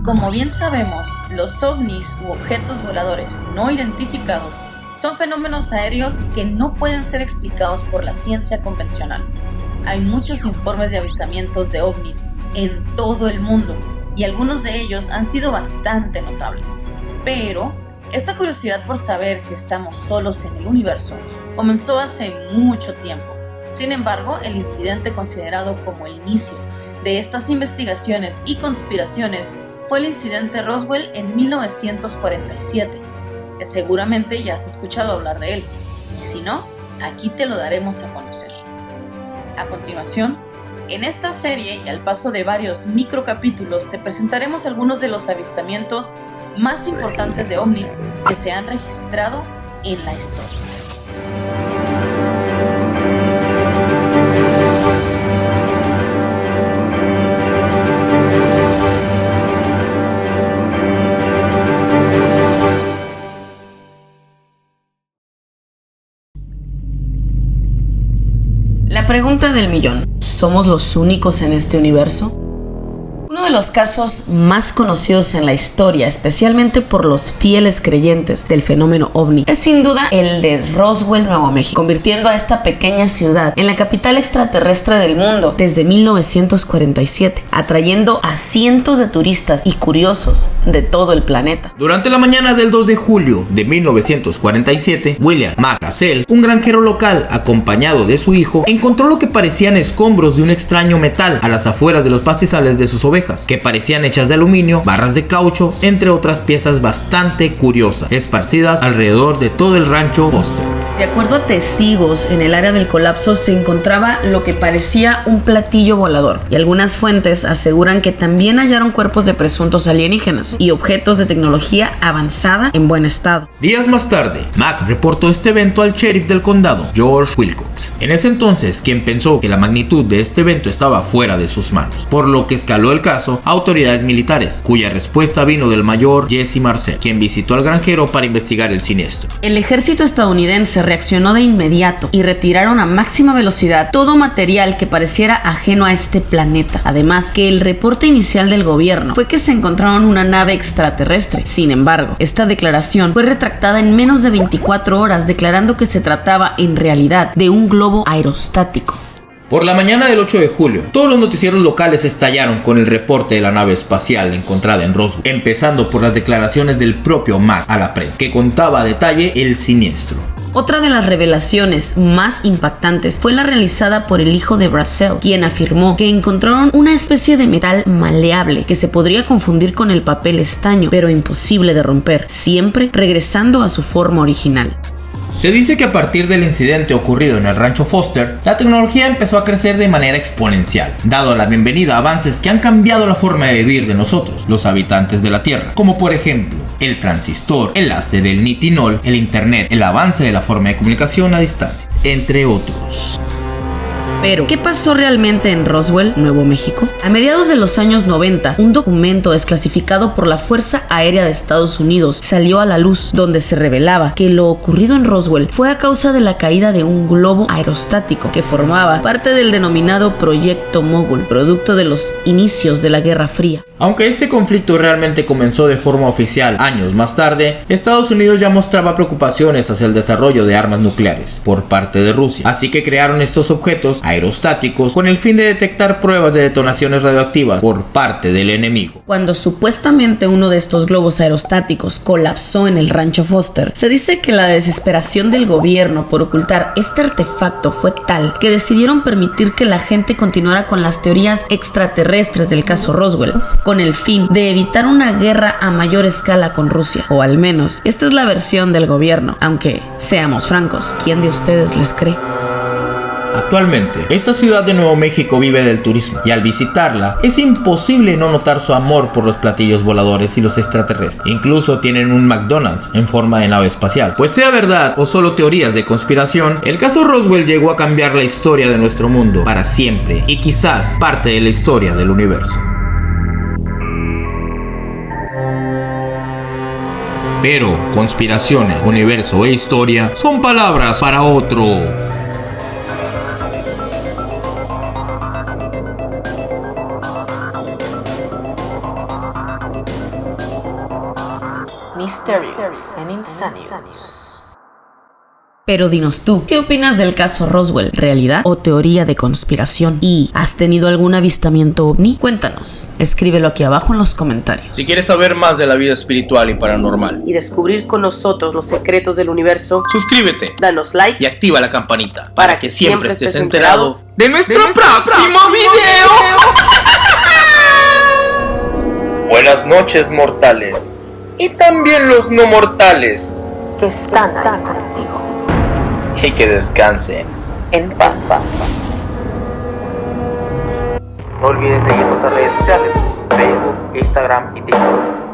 Como bien sabemos, los ovnis u objetos voladores no identificados son fenómenos aéreos que no pueden ser explicados por la ciencia convencional. Hay muchos informes de avistamientos de ovnis en todo el mundo y algunos de ellos han sido bastante notables. Pero esta curiosidad por saber si estamos solos en el universo comenzó hace mucho tiempo. Sin embargo, el incidente considerado como el inicio de estas investigaciones y conspiraciones fue el incidente Roswell en 1947, que seguramente ya has escuchado hablar de él, y si no, aquí te lo daremos a conocer. A continuación, en esta serie y al paso de varios microcapítulos te presentaremos algunos de los avistamientos más importantes de ovnis que se han registrado en la historia. La pregunta del millón: ¿somos los únicos en este universo? Uno de los casos más conocidos en la historia, especialmente por los fieles creyentes del fenómeno ovni, es sin duda el de Roswell, Nuevo México, convirtiendo a esta pequeña ciudad en la capital extraterrestre del mundo desde 1947, atrayendo a cientos de turistas y curiosos de todo el planeta. Durante la mañana del 2 de julio de 1947, William McGrazel, un granjero local acompañado de su hijo, encontró lo que parecían escombros de un extraño metal a las afueras de los pastizales de sus ovejas, que parecían hechas de aluminio, barras de caucho, entre otras piezas bastante curiosas, esparcidas alrededor de todo el rancho Foster. De acuerdo a testigos, en el área del colapso se encontraba lo que parecía un platillo volador, y algunas fuentes aseguran que también hallaron cuerpos de presuntos alienígenas y objetos de tecnología avanzada en buen estado. Días más tarde, Mac reportó este evento al sheriff del condado, George Wilcox. En ese entonces, quien pensó que la magnitud de este evento estaba fuera de sus manos, por lo que escaló el caso a autoridades militares, cuya respuesta vino del mayor Jesse Marcel, quien visitó al granjero para investigar el siniestro. El ejército estadounidense reaccionó de inmediato y retiraron a máxima velocidad todo material que pareciera ajeno a este planeta. Además, que el reporte inicial del gobierno fue que se encontraron una nave extraterrestre. Sin embargo, esta declaración fue retractada en menos de 24 horas, declarando que se trataba en realidad de un globo aerostático. Por la mañana del 8 de julio, todos los noticieros locales estallaron con el reporte de la nave espacial encontrada en Roswell, empezando por las declaraciones del propio Mac a la prensa, que contaba a detalle el siniestro. Otra de las revelaciones más impactantes fue la realizada por el hijo de Brazel, quien afirmó que encontraron una especie de metal maleable que se podría confundir con el papel estaño, pero imposible de romper, siempre regresando a su forma original. Se dice que a partir del incidente ocurrido en el rancho Foster, la tecnología empezó a crecer de manera exponencial, dado la bienvenida a avances que han cambiado la forma de vivir de nosotros, los habitantes de la Tierra, como por ejemplo el transistor, el láser, el nitinol, el internet, el avance de la forma de comunicación a distancia, entre otros. Pero, ¿qué pasó realmente en Roswell, Nuevo México? A mediados de los años 90, un documento desclasificado por la Fuerza Aérea de Estados Unidos salió a la luz, donde se revelaba que lo ocurrido en Roswell fue a causa de la caída de un globo aerostático que formaba parte del denominado Proyecto Mogul, producto de los inicios de la Guerra Fría. Aunque este conflicto realmente comenzó de forma oficial años más tarde, Estados Unidos ya mostraba preocupaciones hacia el desarrollo de armas nucleares por parte de Rusia, así que crearon estos objetos aerostáticos con el fin de detectar pruebas de detonaciones radioactivas por parte del enemigo. Cuando supuestamente uno de estos globos aerostáticos colapsó en el rancho Foster, se dice que la desesperación del gobierno por ocultar este artefacto fue tal que decidieron permitir que la gente continuara con las teorías extraterrestres del caso Roswell, con el fin de evitar una guerra a mayor escala con Rusia. O al menos, esta es la versión del gobierno, aunque, seamos francos, ¿quién de ustedes les cree? Actualmente, esta ciudad de Nuevo México vive del turismo, y al visitarla es imposible no notar su amor por los platillos voladores y los extraterrestres. Incluso tienen un McDonald's en forma de nave espacial. Pues sea verdad o solo teorías de conspiración, el caso Roswell llegó a cambiar la historia de nuestro mundo para siempre, y quizás parte de la historia del universo. Pero conspiraciones, universo e historia son palabras para otro. Mysterious and Insanious. Pero dinos tú, ¿qué opinas del caso Roswell? ¿Realidad o teoría de conspiración? ¿Y has tenido algún avistamiento ovni? Cuéntanos, escríbelo aquí abajo en los comentarios. Si quieres saber más de la vida espiritual y paranormal y descubrir con nosotros los secretos del universo, suscríbete, danos like y activa la campanita para que siempre estés enterado de nuestro próximo video. Buenas noches, mortales, y también los no mortales, que están ahí contigo. y que descansen En paz. No olvides seguir nuestras redes sociales, Facebook, Instagram y TikTok.